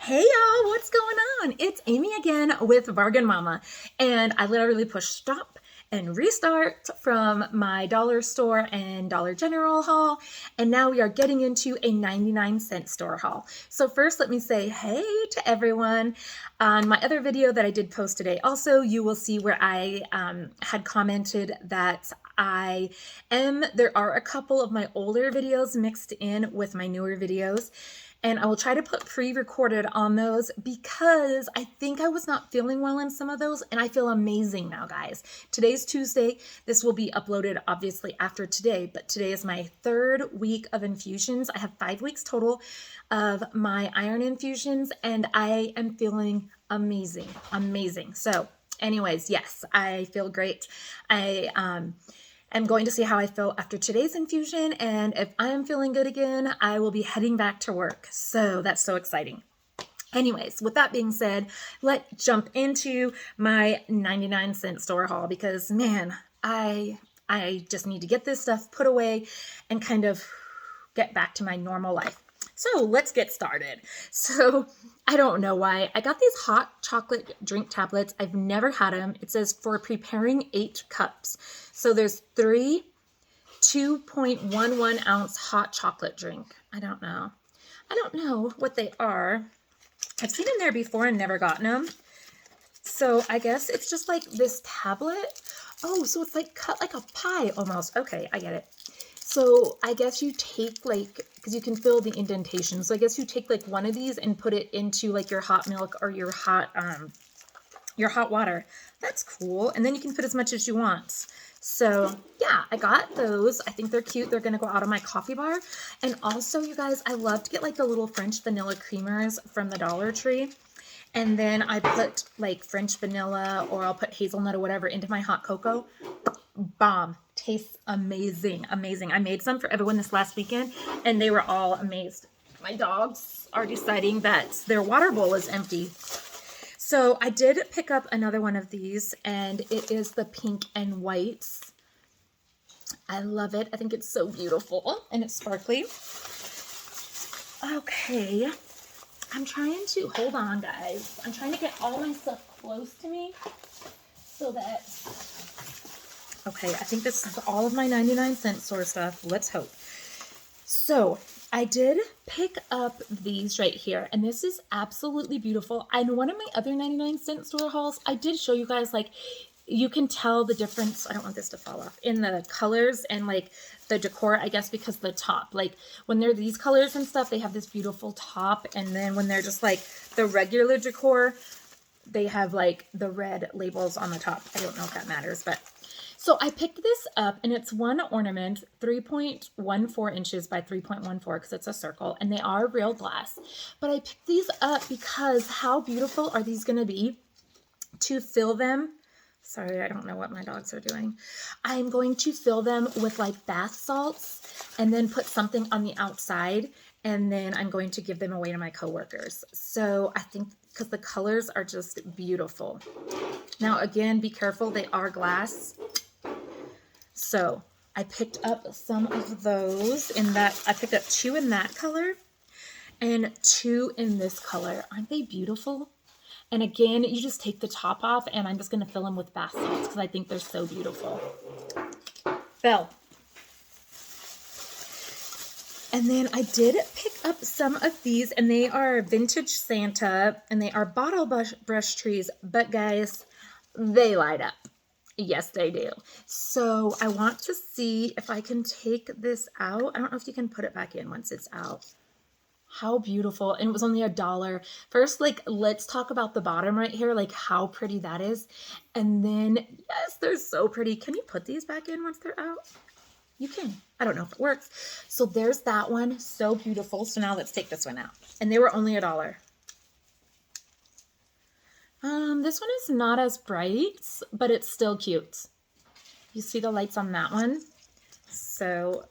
Hey y'all, what's going on? It's Amy again with Bargain Mama, and I literally pushed stop and restart from my dollar store and Dollar General haul, and now we are getting into a 99-cent store haul. So first, let me say hey to everyone. On my other video that I did post today, also, you will see where I had commented that there are a couple of my older videos mixed in with my newer videos. And I will try to put pre-recorded on those because I think I was not feeling well in some of those, and I feel amazing now, guys. Today's Tuesday. This will be uploaded obviously after today, but today is my third week of infusions. I have 5 weeks total of my iron infusions, and I am feeling amazing, amazing. So anyways, yes, I feel great. I'm going to see how I feel after today's infusion, and if I am feeling good again, I will be heading back to work. So that's so exciting. Anyways, with that being said, let's jump into my 99-cent store haul because, man, I just need to get this stuff put away and kind of get back to my normal life. So let's get started. So I don't know why. I got these hot chocolate drink tablets. I've never had them. It says for preparing 8 cups. So there's 3 2.11 ounce hot chocolate drink. I don't know what they are. I've seen them there before and never gotten them. So I guess it's just like this tablet. Oh, so it's like cut like a pie almost. Okay, I get it. So I guess you take because you can fill the indentation. So I guess you take like one of these and put it into like your hot milk or your hot water. That's cool. And then you can put as much as you want. So yeah, I got those. I think they're cute. They're going to go out of my coffee bar. And also, you guys, I love to get like the little French vanilla creamers from the Dollar Tree. And then I put like French vanilla or I'll put hazelnut or whatever into my hot cocoa. Bomb. Tastes amazing. Amazing. I made some for everyone this last weekend and they were all amazed. My dogs are deciding that their water bowl is empty. So I did pick up another one of these and it is the pink and whites. I love it. I think it's so beautiful and it's sparkly. Okay. I'm trying to, hold on guys. I'm trying to get all my stuff close to me so that, okay, I think this is all of my 99-cent store stuff. Let's hope. So I did pick up these right here, and this is absolutely beautiful. And one of my other 99-cent store hauls, I did show you guys, like, you can tell the difference. I don't want this to fall off in the colors and like the decor, I guess, because the top, like when they're these colors and stuff, they have this beautiful top. And then when they're just like the regular decor, they have like the red labels on the top. I don't know if that matters, but so I picked this up and it's one ornament, 3.14 inches by 3.14 because it's a circle and they are real glass. But I picked these up because how beautiful are these going to be to fill them? Sorry, I don't know what my dogs are doing. I'm going to fill them with like bath salts and then put something on the outside. And then I'm going to give them away to my coworkers. So I think because the colors are just beautiful. Now, again, be careful. They are glass. So I picked up some of those in that. I picked up 2 in that color and 2 in this color. Aren't they beautiful? And again, you just take the top off and I'm just going to fill them with bath salts because I think they're so beautiful. Belle. And then I did pick up some of these and they are vintage Santa and they are bottle brush trees. But guys, they light up. Yes, they do. So I want to see if I can take this out. I don't know if you can put it back in once it's out. How beautiful. And it was only $1. First, like, let's talk about the bottom right here, like how pretty that is. And then, yes, they're so pretty. Can you put these back in once they're out? You can. I don't know if it works. So there's that one. So beautiful. So now let's take this one out. And they were only $1. This one is not as bright, but it's still cute. You see the lights on that one? So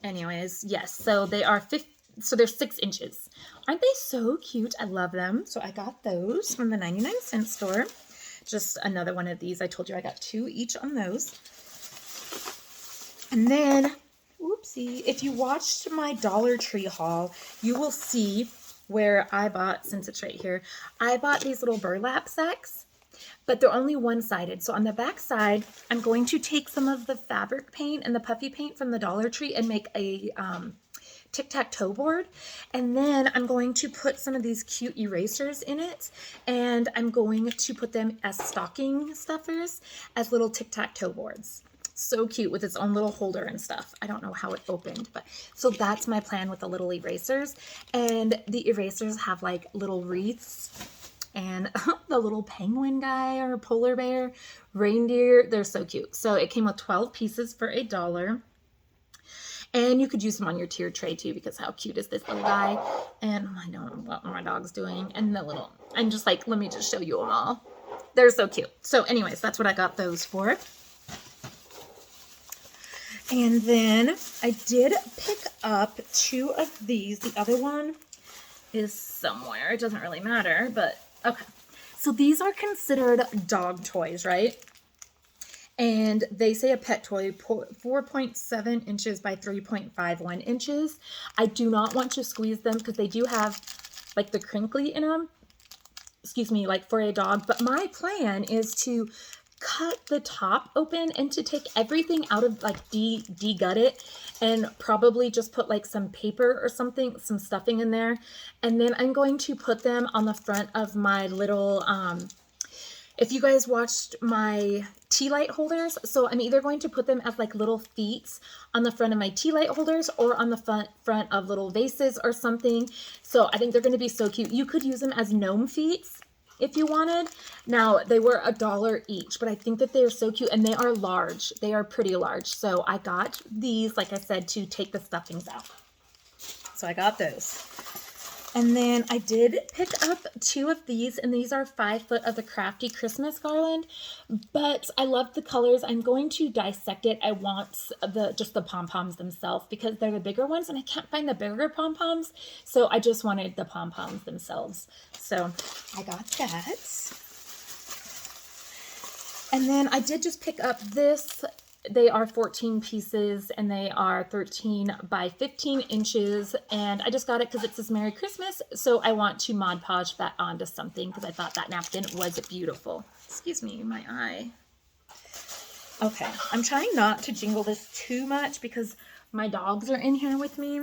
anyways, yes. So they are so they're 6 inches. Aren't they so cute? I love them. So I got those from the 99-cent store. Just another one of these. I told you I got 2 each on those. And then, whoopsie, if you watched my Dollar Tree haul, you will see where I bought, since it's right here, I bought these little burlap sacks, but they're only one-sided. So on the back side, I'm going to take some of the fabric paint and the puffy paint from the Dollar Tree and make a tic-tac-toe board. And then I'm going to put some of these cute erasers in it, and I'm going to put them as stocking stuffers, as little tic-tac-toe boards. So cute with its own little holder and stuff. I don't know how it opened, but so that's my plan with the little erasers. And the erasers have like little wreaths and the little penguin guy or polar bear, reindeer. They're so cute. So it came with 12 pieces for $1. And you could use them on your tier tray too, because how cute is this little guy? And I don't know what my dog's doing. And the little, I'm just like, let me just show you them all. They're so cute. So anyways, that's what I got those for. And then I did pick up 2 of these. The other one is somewhere. It doesn't really matter, but okay. So these are considered dog toys, right? And they say a pet toy, 4.7 inches by 3.51 inches. I do not want to squeeze them because they do have like the crinkly in them. Excuse me, like for a dog. But my plan is to cut the top open and to take everything out of, like, de-gut it, and probably just put like some paper or something, some stuffing in there. And then I'm going to put them on the front of my little, if you guys watched my tea light holders, so I'm either going to put them as like little feet on the front of my tea light holders or on the front of little vases or something. So I think they're going to be so cute. You could use them as gnome feet if you wanted. Now, they were $1 each, but I think that they are so cute, and they are large. They are pretty large. So I got these, like I said, to take the stuffings out. So I got those. And then I did pick up 2 of these, and these are 5 foot of the Crafty Christmas garland, but I love the colors. I'm going to dissect it. I want just the pom-poms themselves because they're the bigger ones, and I can't find the bigger pom-poms, so I just wanted the pom-poms themselves. So I got that. And then I did just pick up this. They are 14 pieces, and they are 13 by 15 inches. And I just got it because it says Merry Christmas. So I want to Mod Podge that onto something because I thought that napkin was beautiful. Excuse me, my eye. Okay, I'm trying not to jingle this too much because my dogs are in here with me,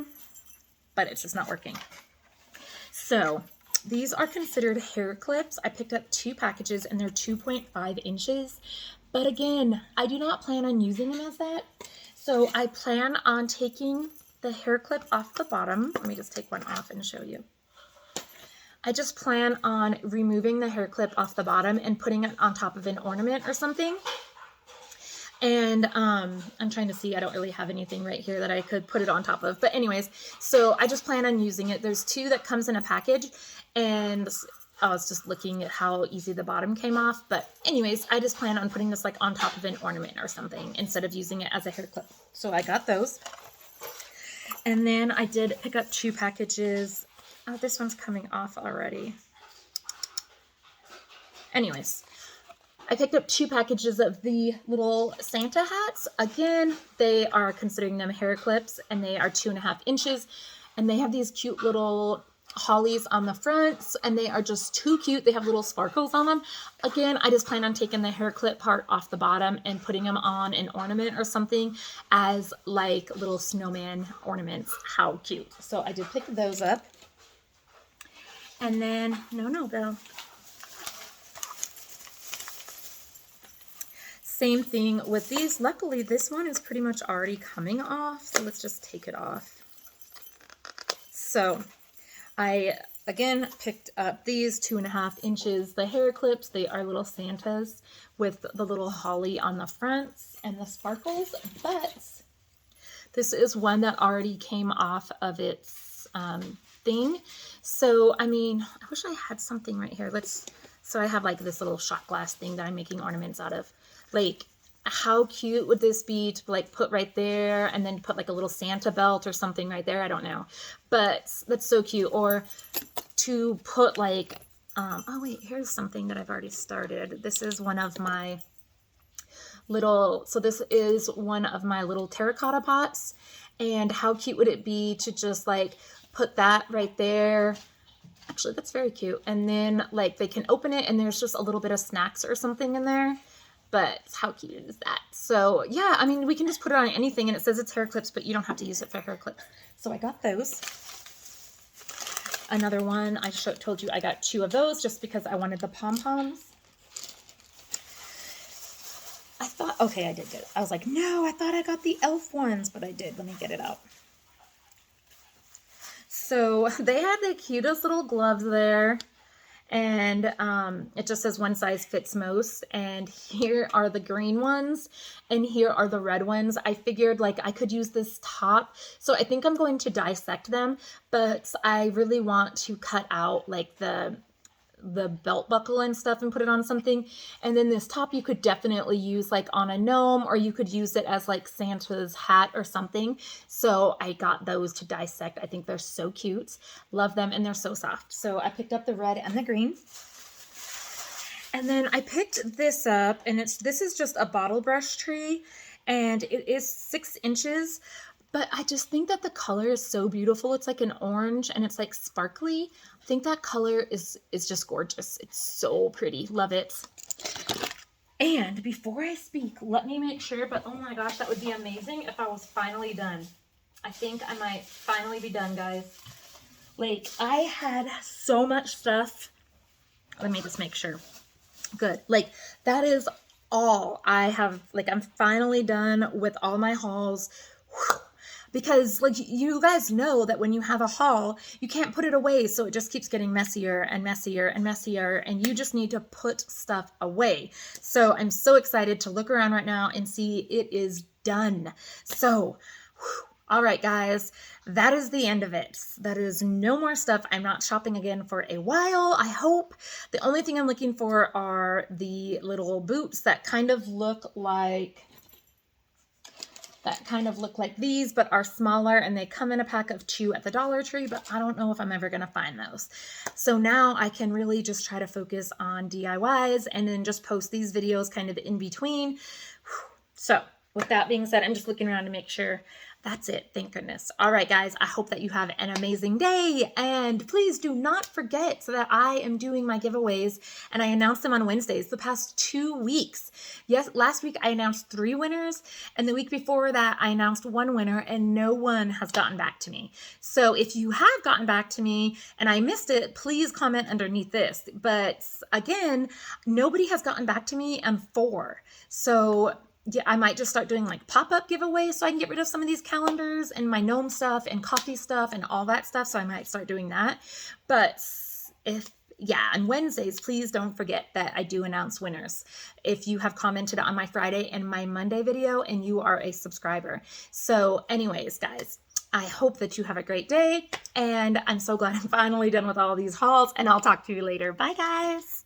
but it's just not working. So these are considered hair clips. I picked up 2 packages, and they're 2.5 inches. But again, I do not plan on using them as that. So I plan on taking the hair clip off the bottom. Let me just take one off and show you. I just plan on removing the hair clip off the bottom and putting it on top of an ornament or something. And I'm trying to see, I don't really have anything right here that I could put it on top of. But anyways, so I just plan on using it. There's 2 that comes in a package, and I was just looking at how easy the bottom came off. But anyways, I just plan on putting this like on top of an ornament or something instead of using it as a hair clip. So I got those. And then I did pick up 2 packages. Oh, this one's coming off already. Anyways, I picked up 2 packages of the little Santa hats. Again, they are considering them hair clips, and they are 2.5 inches. And they have these cute little hollies on the fronts, and they are just too cute. They have little sparkles on them. Again, I just plan on taking the hair clip part off the bottom and putting them on an ornament or something as like little snowman ornaments. How cute. So I did pick those up. And then, no, Bill. Same thing with these. Luckily, this one is pretty much already coming off, so let's just take it off. So I, again, picked up these 2.5 inches, the hair clips. They are little Santas with the little holly on the fronts and the sparkles, but this is one that already came off of its thing. So, I mean, I wish I had something right here. So I have like this little shot glass thing that I'm making ornaments out of. Like, how cute would this be to like put right there and then put like a little Santa belt or something right there? I don't know, but that's so cute. Or to put like, oh wait, here's something that I've already started. This is one of my little, so this is one of my little terracotta pots. And how cute would it be to just like put that right there Actually, that's very cute. And then like they can open it and there's just a little bit of snacks or something in there. But how cute is that? So yeah, I mean, we can just put it on anything, and it says it's hair clips, but you don't have to use it for hair clips. So I got those. Another one, I told you I got 2 of those just because I wanted the pom-poms. I thought, okay, I did get it. I was like, no, I thought I got the elf ones, but I did. Let me get it out. So they had the cutest little gloves there. And it just says one size fits most. And here are the green ones and here are the red ones. I figured like I could use this top, so I think I'm going to dissect them, but I really want to cut out like the belt buckle and stuff and put it on something. And then this top you could definitely use like on a gnome, or you could use it as like Santa's hat or something. So I got those to dissect. I think they're so cute. Love them, and they're so soft. So I picked up the red and the green. And then I picked this up, and this is just a bottle brush tree, and it is 6 inches. But I just think that the color is so beautiful. It's like an orange and it's like sparkly. I think that color is just gorgeous. It's so pretty. Love it. And before I speak, let me make sure, but oh my gosh, that would be amazing if I was finally done. I think I might finally be done, guys. Like, I had so much stuff. Let me just make sure. Good. Like, that is all I have. Like, I'm finally done with all my hauls. Whew. Because like you guys know that when you have a haul, you can't put it away. So it just keeps getting messier and messier and messier. And you just need to put stuff away. So I'm so excited to look around right now and see it is done. So, all right, guys, that is the end of it. That is no more stuff. I'm not shopping again for a while, I hope. The only thing I'm looking for are the little boots that kind of look like these, but are smaller, and they come in a pack of 2 at the Dollar Tree, but I don't know if I'm ever going to find those. So now I can really just try to focus on DIYs and then just post these videos kind of in between. So with that being said, I'm just looking around to make sure that's it. Thank goodness. All right, guys, I hope that you have an amazing day. And please do not forget that I am doing my giveaways, and I announced them on Wednesdays the past 2 weeks. Yes, last week I announced 3 winners, and the week before that I announced 1 winner, and no one has gotten back to me. So if you have gotten back to me and I missed it, please comment underneath this. But again, nobody has gotten back to me on 4. So yeah, I might just start doing like pop-up giveaways so I can get rid of some of these calendars and my gnome stuff and coffee stuff and all that stuff. So I might start doing that. But on Wednesdays, please don't forget that I do announce winners if you have commented on my Friday and my Monday video and you are a subscriber. So anyways, guys, I hope that you have a great day, and I'm so glad I'm finally done with all these hauls, and I'll talk to you later. Bye, guys.